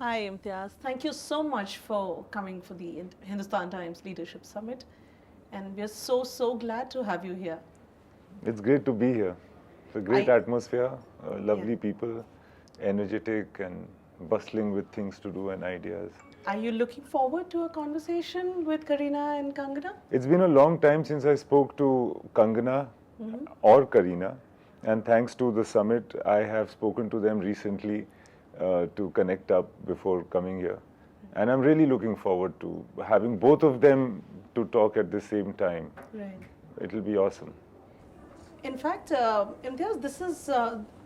Hi, Imtiaz. Thank you so much for coming for the Hindustan Times Leadership Summit. And we're so glad to have you here. It's great to be here. It's a great I, atmosphere, yeah. lovely people, energetic and bustling with things to do and ideas. Are you looking forward to a conversation with Karina and Kangana? It's been a long time since I spoke to Kangana Mm-hmm. or Karina, and thanks to the summit, I have spoken to them recently to connect up before coming here. And I'm really looking forward to having both of them to talk at the same time. Right. It'll be awesome. In fact, Imtiaz,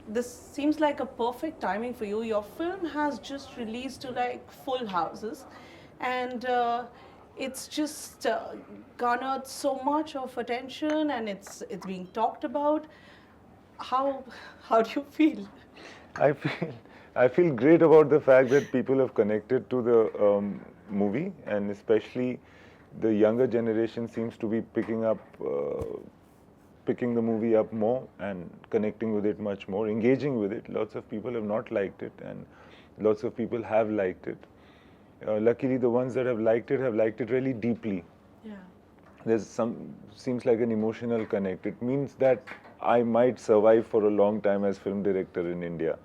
this seems like a perfect timing for you. Your film has just released to like full houses, and it's just garnered so much of attention, and it's being talked about. How how do you feel? I feel I feel great about the fact that people have connected to the movie, and especially the younger generation seems to be picking the movie up more and connecting with it much more, engaging with it. Lots of people have not liked it, and lots of people have liked it. Luckily, the ones that have liked it really deeply. Yeah. There's some seems like an emotional connect. It means that I might survive for a long time as film director in India.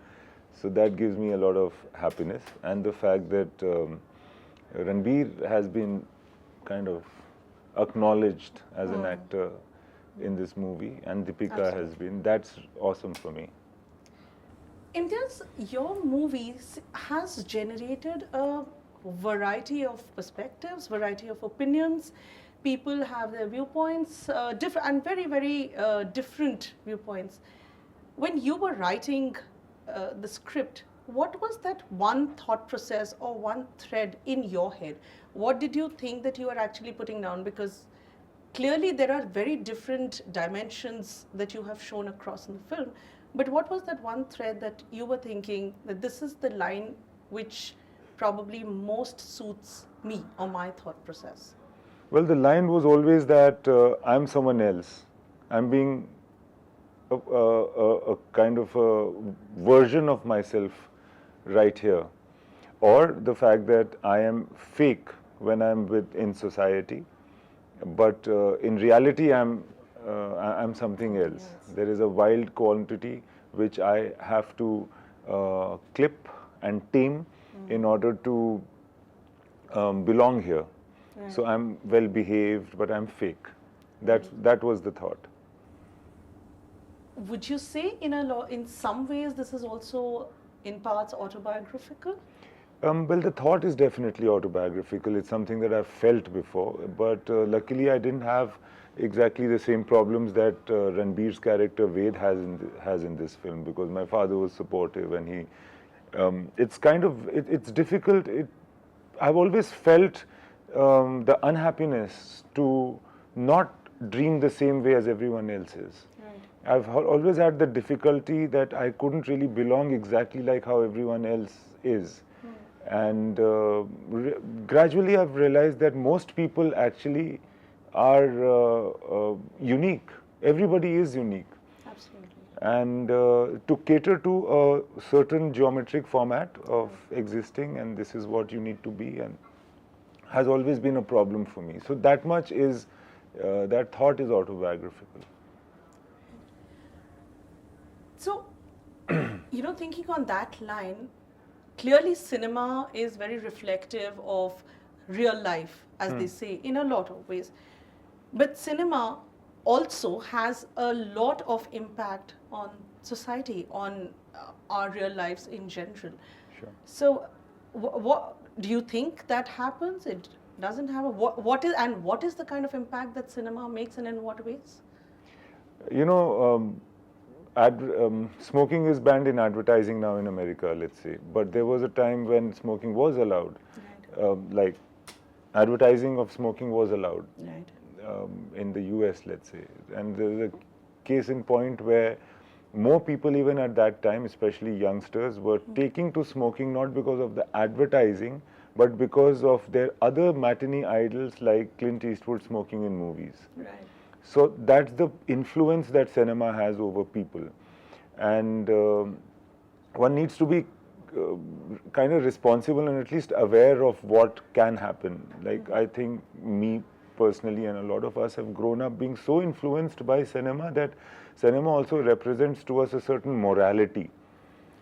So that gives me a lot of happiness, and the fact that Ranbir has been kind of acknowledged as an actor in this movie, and Deepika has been. That's awesome for me. Imtiaz, your movies has generated a variety of perspectives, variety of opinions. People have their viewpoints, different and very different viewpoints. When you were writing the script, what was that one thought process or one thread in your head? What did you think that you were actually putting down? Because clearly there are very different dimensions that you have shown across in the film, but what was that one thread that you were thinking that this is the line which probably most suits me or my thought process? Well, the line was always that I'm someone else. I'm being a kind of a version of myself right here, or the fact that I am fake when I'm in society, but in reality I'm something else. There is a wild quantity which I have to clip and tame in order to belong here. So I'm well behaved, but I'm fake. That was the thought. Would you say in some ways this is also in parts autobiographical? Well, the thought is definitely autobiographical. It's something that I've felt before, but luckily I didn't have exactly the same problems that Ranbir's character Ved has in this film, because my father was supportive, and he. It's kind of it's difficult. I've always felt the unhappiness to not dream the same way as everyone else is. I've always had the difficulty that I couldn't really belong exactly like how everyone else is. And gradually I've realized that most people actually are unique. Everybody is unique. Absolutely. And to cater to a certain geometric format of existing, and this is what you need to be, and has always been a problem for me. So that much is, that thought is autobiographical. So, thinking on that line, clearly cinema is very reflective of real life, as they say, in a lot of ways. But cinema also has a lot of impact on society, on our real lives in general. Sure. So, what do you think that happens? It doesn't happen. What is the kind of impact that cinema makes, and in what ways? You know, smoking is banned in advertising now in America, let's say. But there was a time when smoking was allowed. Like, advertising of smoking was allowed Right. in the US, let's say. And there's a case in point where more people, even at that time, especially youngsters, were taking to smoking not because of the advertising, but because of their other matinee idols like Clint Eastwood smoking in movies. Right. So that's the influence that cinema has over people, and one needs to be kind of responsible and at least aware of what can happen. Like, I think me personally and a lot of us have grown up being so influenced by cinema that cinema also represents to us a certain morality.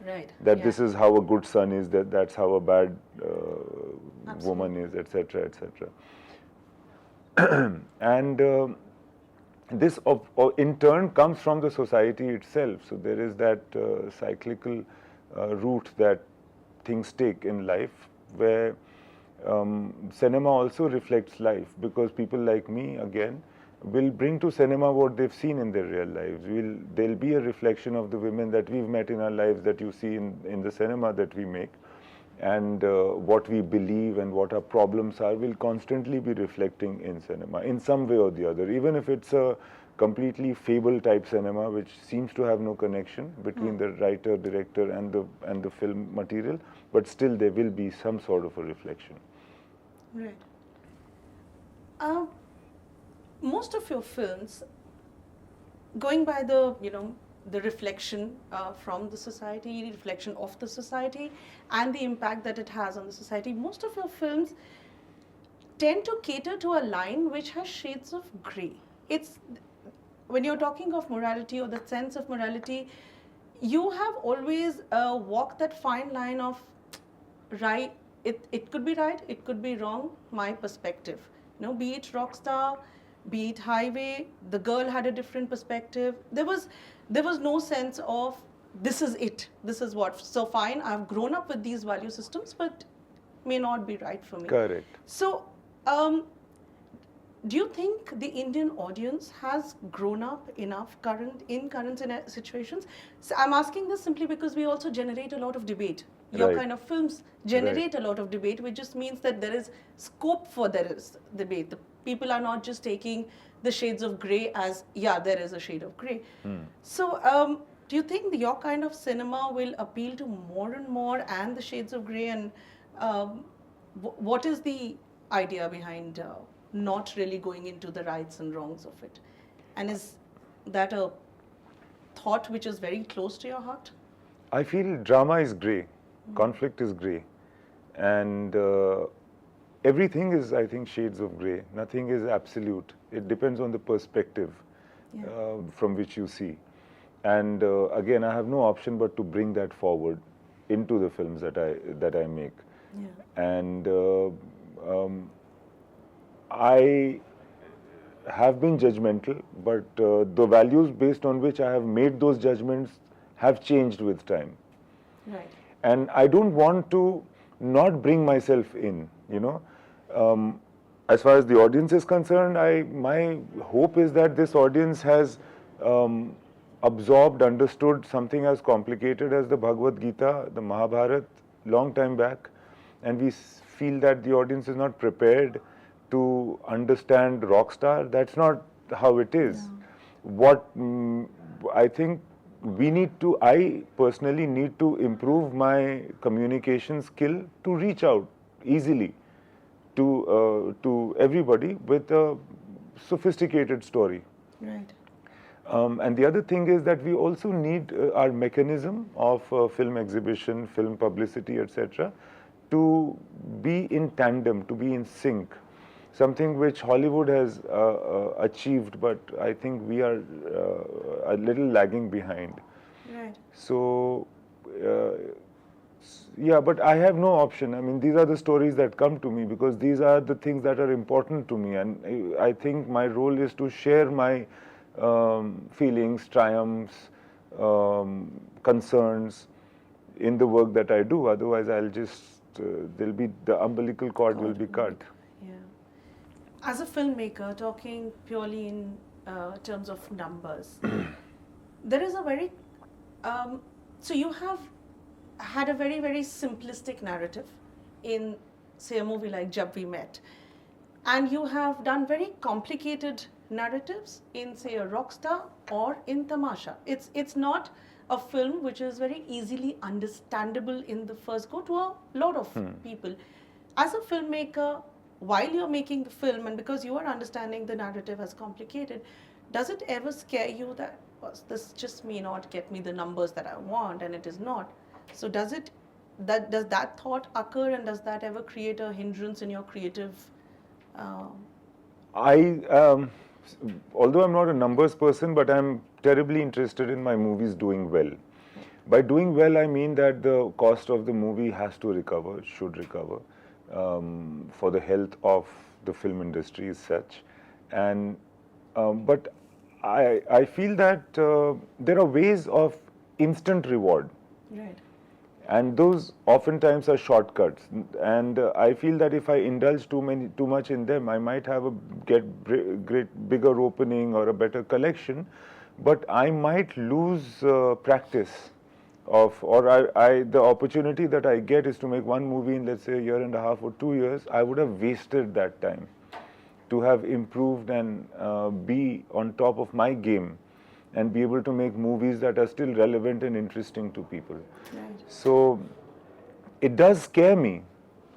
Right. That Yeah. this is how a good son is, that's how a bad woman Absolutely. is, etc., etc. And this in turn comes from the society itself. So there is that cyclical route that things take in life, where cinema also reflects life, because people like me, again, will bring to cinema what they've seen in their real lives. There'll be a reflection of the women that we've met in our lives that you see in the cinema that we make. And what we believe and what our problems are will constantly be reflecting in cinema in some way or the other, even if it's a completely fable type cinema which seems to have no connection between the writer, director and the film material, but still there will be some sort of a reflection. Right. Uh, most of your films, going by the the reflection from the society, reflection of the society, and the impact that it has on the society, most of your films tend to cater to a line which has shades of gray. It's when you're talking of morality or the sense of morality, you have always walked that fine line of right. It could be right, it could be wrong. My perspective, be it Rockstar, be it Highway, the girl had a different perspective. There was no sense of this is it. This is what. So fine, I've grown up with these value systems, but may not be right for me. Correct. So, do you think the Indian audience has grown up enough in current situations? So I'm asking this simply because we also generate a lot of debate. Your Right. kind of films generate a lot of debate, which just means that there is scope for there is debate. The people are not just taking the shades of grey as, yeah, there is a shade of grey. So, do you think your kind of cinema will appeal to more and more and the shades of grey? And what is the idea behind not really going into the rights and wrongs of it? And is that a thought which is very close to your heart? I feel drama is grey, conflict is grey, and everything is, I think, shades of grey. Nothing is absolute. It depends on the perspective from which you see. And again, I have no option but to bring that forward into the films that I make. Yeah. And I have been judgmental, but the values based on which I have made those judgments have changed with time. Right. And I don't want to not bring myself in, as far as the audience is concerned, my hope is that this audience has absorbed, understood something as complicated as the Bhagavad Gita, the Mahabharata, long time back, and we feel that the audience is not prepared to understand Rockstar. That's not how it is. What I think I personally need to improve my communication skill to reach out easily to everybody with a sophisticated story. Right. And the other thing is that we also need our mechanism of film exhibition, film publicity, etc., to be in tandem, to be in sync. Something which Hollywood has achieved, but I think we are a little lagging behind. Right. So, yeah, but I have no option. I mean, these are the stories that come to me because these are the things that are important to me. And I think my role is to share my feelings, triumphs, concerns in the work that I do. Otherwise, I'll just, the umbilical cord will be cut. Yeah. As a filmmaker, talking purely in terms of numbers, there is a very, so you have had a very, very simplistic narrative in, say, a movie like Jab We Met. And you have done very complicated narratives in, say, a Rockstar or in Tamasha. It's not a film which is very easily understandable in the first go to a lot of people. As a filmmaker, while you're making the film and because you are understanding the narrative as complicated, does it ever scare you that this just may not get me the numbers that I want and it is not? So does it does that thought occur, and does that ever create a hindrance in your creative? Uh, I, although I'm not a numbers person, but I'm terribly interested in my movies doing well. By doing well, I mean that the cost of the movie has to recover, should recover, for the health of the film industry is such. And but I feel that there are ways of instant reward, right. and those oftentimes are shortcuts. And I feel that if I indulge too much in them, I might have a great bigger opening or a better collection, but I might lose practice of, or the opportunity that I get is to make one movie in, let's say, a year and a half or 2 years. I would have wasted that time to have improved and be on top of my game and be able to make movies that are still relevant and interesting to people. Right. So it does scare me.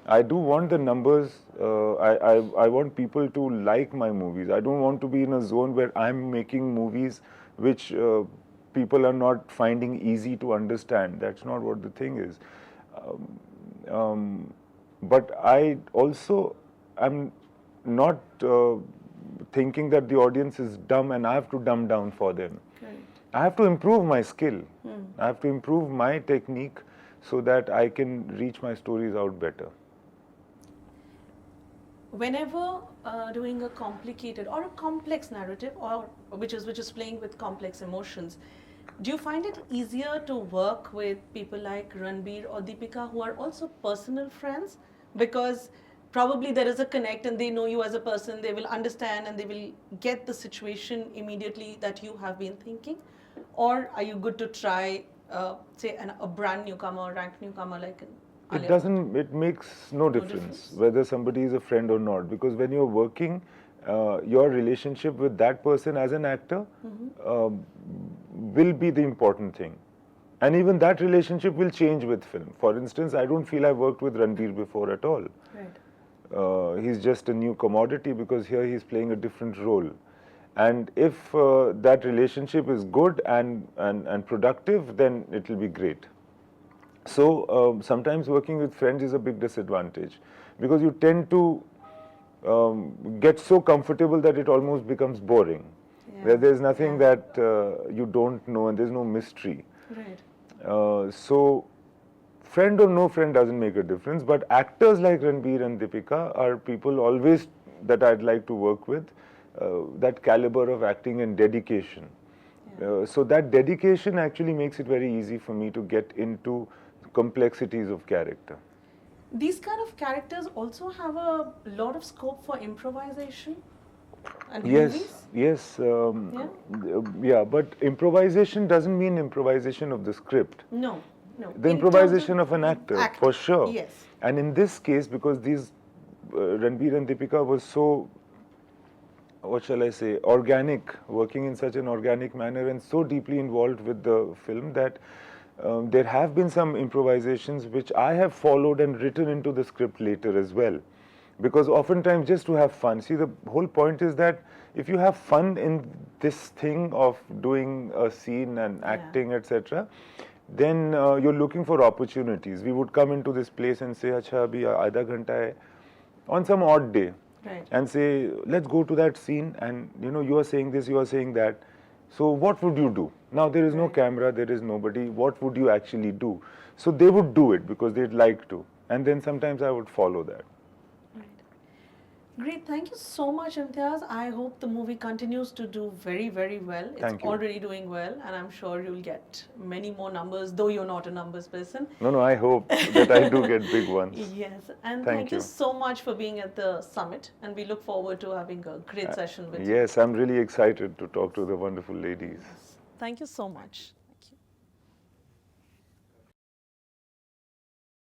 I do want the numbers. I want people to like my movies. I don't want to be in a zone where I'm making movies which people are not finding easy to understand. That's not what the thing is. But I also am not thinking that the audience is dumb and I have to dumb down for them. Right. I have to improve my skill. I have to improve my technique so that I can reach my stories out better. Whenever doing a complicated or a complex narrative, or which is playing with complex emotions, do you find it easier to work with people like Ranbir or Deepika, who are also personal friends? Because probably there is a connect and they know you as a person, they will understand and they will get the situation immediately that you have been thinking? Or are you good to try, say, a brand newcomer, rank newcomer like an It Alia Bhatt? doesn't, it makes no difference whether somebody is a friend or not, because when you're working, your relationship with that person as an actor will be the important thing. And even that relationship will change with film. For instance, I don't feel I've worked with Ranbir before at all. Right. He's just a new commodity because here he's playing a different role. And if that relationship is good and productive, then it will be great. So sometimes working with friends is a big disadvantage because you tend to get so comfortable that it almost becomes boring. Yeah. Where there's nothing Yeah. that you don't know and there's no mystery. Right. So friend or no friend doesn't make a difference, but actors like Ranbir and Deepika are people always that I'd like to work with, that caliber of acting and dedication. Yeah. So that dedication actually makes it very easy for me to get into complexities of character. These kind of characters also have a lot of scope for improvisation and movies. Yes, Yeah. yeah, but improvisation doesn't mean improvisation of the script. No, no. The In improvisation terms of an actor, for sure. Yes. And in this case, because these Ranbir and Deepika was so, what shall I say, organic, working in such an organic manner and so deeply involved with the film that there have been some improvisations which I have followed and written into the script later as well. Because oftentimes just to have fun, see, the whole point is that if you have fun in this thing of doing a scene and acting, etc., then you're looking for opportunities. We would come into this place and say, "Acha, abhi aadha ghanta hai," on some odd day, Right. and say, "Let's go to that scene," and you are saying this, you are saying that. So what would you do? Now there is no Right. camera, there is nobody. What would you actually do? So they would do it because they'd like to, and then sometimes I would follow that. Right. Great. Thank you so much, Imtiaz. I hope the movie continues to do very, very well. It's Thank you. already doing well, and I'm sure you'll get many more numbers, though you're not a numbers person. No, I hope that I do get big ones. Yes, and Thank thank you you. so much for being at the summit, and we look forward to having a great session with you. Yes, I'm really excited to talk to the wonderful ladies. Thank you so much.